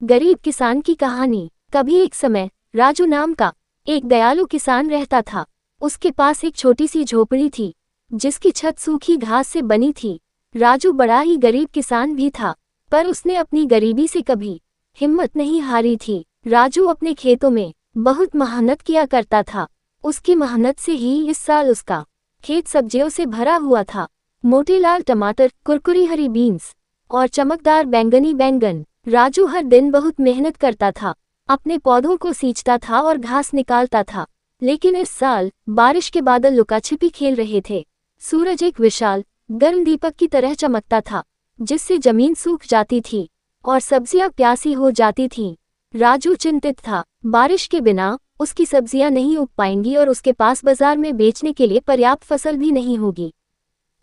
गरीब किसान की कहानी। कभी एक समय राजू नाम का एक दयालु किसान रहता था। उसके पास एक छोटी सी झोपड़ी थी जिसकी छत सूखी घास से बनी थी। राजू बड़ा ही गरीब किसान भी था, पर उसने अपनी गरीबी से कभी हिम्मत नहीं हारी थी। राजू अपने खेतों में बहुत मेहनत किया करता था। उसकी मेहनत से ही इस साल उसका खेत सब्जियों से भरा हुआ था। मोटे लाल टमाटर, कुरकुरी हरी बीन्स और चमकदार बैंगनी बैंगन। राजू हर दिन बहुत मेहनत करता था, अपने पौधों को सींचता था और घास निकालता था। लेकिन इस साल बारिश के बादल लुकाछिपी खेल रहे थे। सूरज एक विशाल गर्म दीपक की तरह चमकता था, जिससे जमीन सूख जाती थी और सब्जियां प्यासी हो जाती थीं। राजू चिंतित था, बारिश के बिना उसकी सब्जियां नहीं उग पाएंगी और उसके पास बाजार में बेचने के लिए पर्याप्त फसल भी नहीं होगी।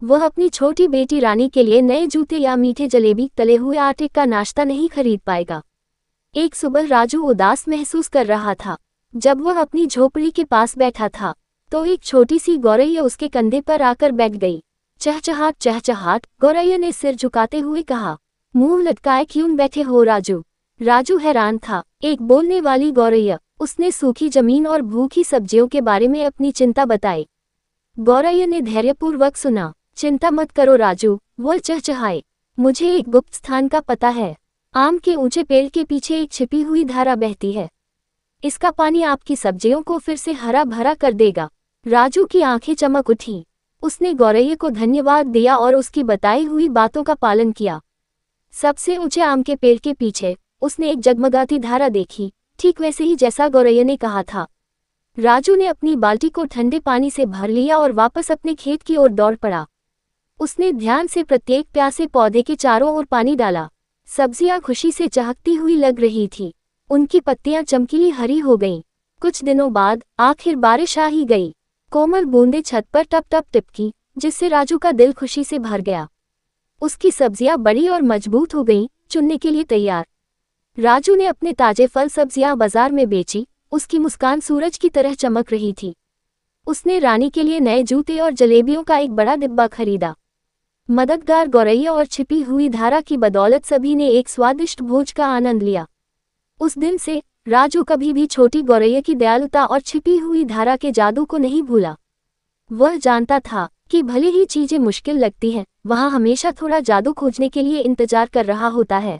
वह अपनी छोटी बेटी रानी के लिए नए जूते या मीठे जलेबी, तले हुए आटे का नाश्ता नहीं खरीद पाएगा। एक सुबह राजू उदास महसूस कर रहा था। जब वह अपनी झोपड़ी के पास बैठा था तो एक छोटी सी गौरैया उसके कंधे पर आकर बैठ गई। चहचहाट चहचहाट, गौरैया ने सिर झुकाते हुए कहा। मुंह लटकाए क्यों बैठे हो राजू? राजू हैरान था। एक बोलने वाली गौरैया। उसने सूखी जमीन और भूखी सब्जियों के बारे में अपनी चिंता बताई। गौरैया ने धैर्यपूर्वक सुना। चिंता मत करो राजू, वह चहचहाए। मुझे एक गुप्त स्थान का पता है। आम के ऊंचे पेड़ के पीछे एक छिपी हुई धारा बहती है। इसका पानी आपकी सब्जियों को फिर से हरा भरा कर देगा। राजू की आंखें चमक उठीं। उसने गौरैया को धन्यवाद दिया और उसकी बताई हुई बातों का पालन किया। सबसे ऊंचे आम के पेड़ के पीछे उसने एक जगमगाती धारा देखी, ठीक वैसे ही जैसा गौरैया ने कहा था। राजू ने अपनी बाल्टी को ठंडे पानी से भर लिया और वापस अपने खेत की ओर दौड़ पड़ा। उसने ध्यान से प्रत्येक प्यासे पौधे के चारों ओर पानी डाला। सब्जियां खुशी से चहकती हुई लग रही थी। उनकी पत्तियां चमकीली हरी हो गईं। कुछ दिनों बाद आखिर बारिश आ ही गई। कोमल बूंदें छत पर टप टप टिपकी, जिससे राजू का दिल खुशी से भर गया। उसकी सब्जियां बड़ी और मजबूत हो गईं, चुनने के लिए तैयार। राजू ने अपने ताजे फल सब्जियां बाजार में बेची। उसकी मुस्कान सूरज की तरह चमक रही थी। उसने रानी के लिए नए जूते और जलेबियों का एक बड़ा डिब्बा खरीदा। मददगार गौरैया और छिपी हुई धारा की बदौलत सभी ने एक स्वादिष्ट भोज का आनंद लिया। उस दिन से राजू कभी भी छोटी गौरैया की दयालुता और छिपी हुई धारा के जादू को नहीं भूला। वह जानता था कि भले ही चीजें मुश्किल लगती हैं, वहां हमेशा थोड़ा जादू खोजने के लिए इंतजार कर रहा होता है।